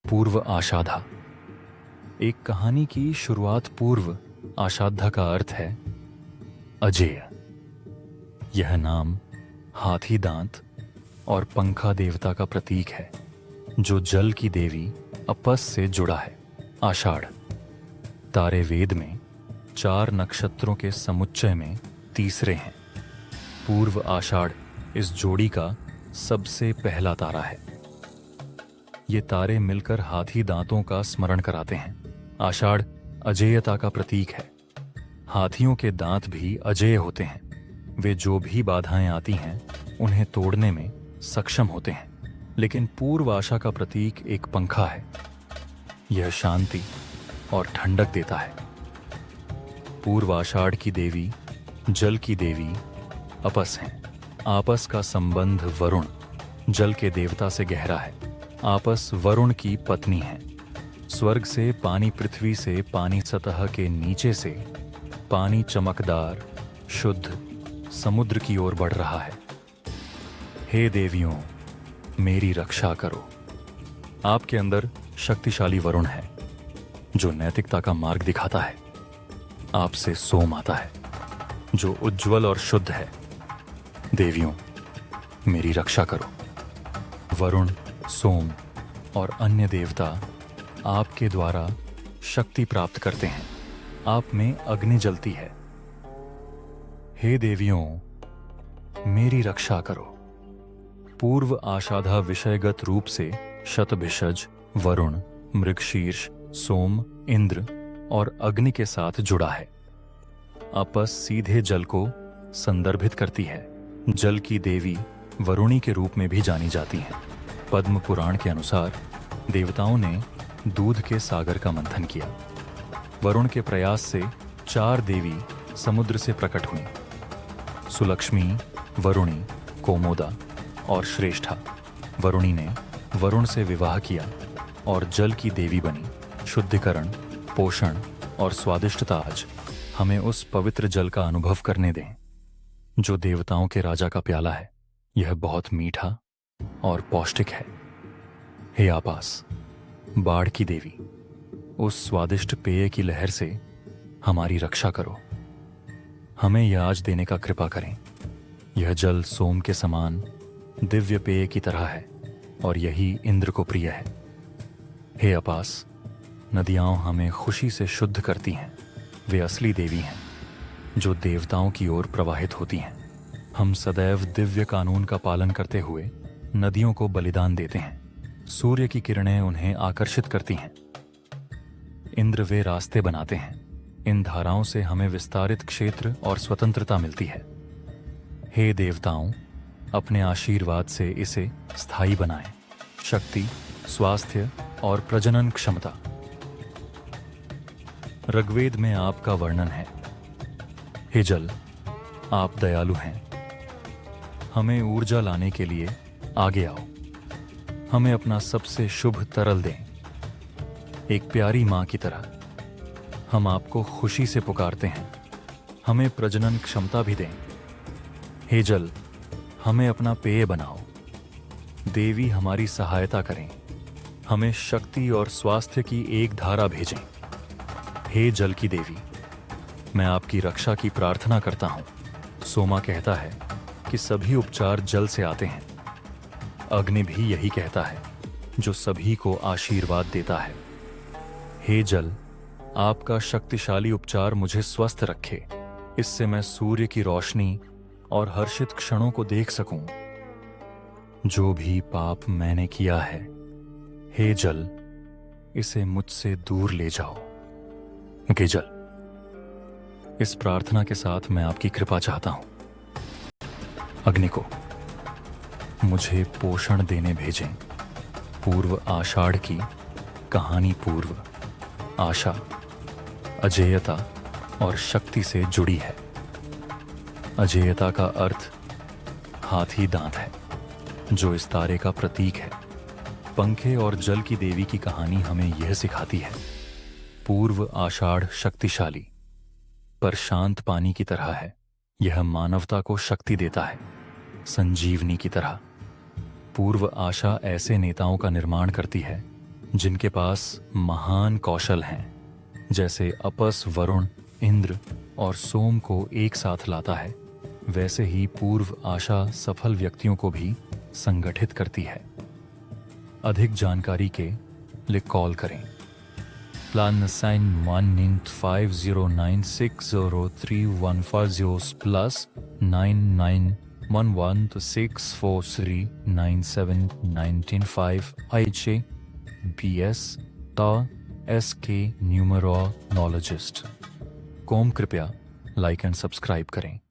पूर्व आषाढ़ा। एक कहानी की शुरुआत पूर्व आषाढ़ा का अर्थ है अजेय। यह नाम हाथी दांत और पंखा देवता का प्रतीक है, जो जल की देवी अपस से जुड़ा है। आषाढ़ तारे वेद में 4 नक्षत्रों के समुच्चय में तीसरे हैं। पूर्व आषाढ़ इस जोड़ी का सबसे पहला तारा है। ये तारे मिलकर हाथी दांतों का स्मरण कराते हैं। आषाढ़ अजेयता का प्रतीक है। हाथियों के दांत भी अजेय होते हैं। वे जो भी बाधाएं आती हैं उन्हें तोड़ने में सक्षम होते हैं। लेकिन पूर्व आशा का प्रतीक एक पंखा है। यह शांति और ठंडक देता है। पूर्व आषाढ़ की देवी जल की देवी अपस हैं। आपस का संबंध वरुण जल के देवता से गहरा है। आपस वरुण की पत्नी है। स्वर्ग से पानी, पृथ्वी से पानी, सतह के नीचे से पानी चमकदार शुद्ध समुद्र की ओर बढ़ रहा है। हे देवियों, मेरी रक्षा करो। आपके अंदर शक्तिशाली वरुण है, जो नैतिकता का मार्ग दिखाता है। आपसे सोम आता है, जो उज्जवल और शुद्ध है। देवियों, मेरी रक्षा करो। वरुण, सोम और अन्य देवता आपके द्वारा शक्ति प्राप्त करते हैं। आप में अग्नि जलती है। हे देवियों, मेरी रक्षा करो। पूर्व आषाढ़ा विषयगत रूप से शतभिषज, वरुण, मृगशीर्ष, सोम, इंद्र और अग्नि के साथ जुड़ा है। आपस सीधे जल को संदर्भित करती है। जल की देवी वरुणी के रूप में भी जानी जाती हैं। पद्म पुराण के अनुसार देवताओं ने दूध के सागर का मंथन किया। वरुण के प्रयास से 4 देवी समुद्र से प्रकट हुईं। सुलक्ष्मी, वरुणी, कोमोदा और श्रेष्ठा। वरुणी ने वरुण से विवाह किया और जल की देवी बनी। शुद्धिकरण, पोषण और स्वादिष्टता आज हमें उस पवित्र जल का अनुभव करने दें, जो देवताओं के राजा का प्याला है। यह बहुत मीठा और पौष्टिक है। हे आपास, बाढ़ की देवी, उस स्वादिष्ट पेय की लहर से हमारी रक्षा करो। हमें यह आज देने का कृपा करें। यह जल सोम के समान दिव्य पेय की तरह है और यही इंद्र को प्रिय है। हे अपास, नदियां हमें खुशी से शुद्ध करती हैं। वे असली देवी हैं, जो देवताओं की ओर प्रवाहित होती हैं। हम सदैव दिव्य कानून का पालन करते हुए नदियों को बलिदान देते हैं। सूर्य की किरणें उन्हें आकर्षित करती हैं। इंद्र वे रास्ते बनाते हैं। इन धाराओं से हमें विस्तारित क्षेत्र और स्वतंत्रता मिलती है। हे देवताओं, अपने आशीर्वाद से इसे स्थायी बनाएं। शक्ति, स्वास्थ्य और प्रजनन क्षमता। ऋग्वेद में आपका वर्णन है। हे जल, आप दयालु हैं। हमें ऊर्जा लाने के लिए आगे आओ। हमें अपना सबसे शुभ तरल दें। एक प्यारी माँ की तरह हम आपको खुशी से पुकारते हैं। हमें प्रजनन क्षमता भी दें। हे जल, हमें अपना पेय बनाओ। देवी, हमारी सहायता करें। हमें शक्ति और स्वास्थ्य की एक धारा भेजें। हे जल की देवी, मैं आपकी रक्षा की प्रार्थना करता हूँ। सोमा कहता है कि सभी उपचार जल से आते हैं। अग्नि भी यही कहता है, जो सभी को आशीर्वाद देता है। हे जल, आपका शक्तिशाली उपचार मुझे स्वस्थ रखे। इससे मैं सूर्य की रोशनी और हर्षित क्षणों को देख सकूं। जो भी पाप मैंने किया है, हे जल, इसे मुझसे दूर ले जाओ। हे जल, इस प्रार्थना के साथ मैं आपकी कृपा चाहता हूं। अग्नि को मुझे पोषण देने भेजें। पूर्व आषाढ़ की कहानी पूर्व आशा, अजेयता और शक्ति से जुड़ी है। अजेयता का अर्थ हाथी दांत है, जो इस तारे का प्रतीक है। पंखे और जल की देवी की कहानी हमें यह सिखाती है। पूर्व आषाढ़ शक्तिशाली पर शांत पानी की तरह है। यह मानवता को शक्ति देता है, संजीवनी की तरह। पूर्व आशा ऐसे नेताओं का निर्माण करती है जिनके पास महान कौशल हैं, जैसे अपस वरुण, इंद्र और सोम को एक साथ लाता है, वैसे ही पूर्व आशा सफल व्यक्तियों को भी संगठित करती है। अधिक जानकारी के लिए कॉल करें +91950960314 +991164397995 IJ BS ता SK न्यूमरोलॉजिस्ट। कोम कृपया लाइक एंड सब्सक्राइब करें।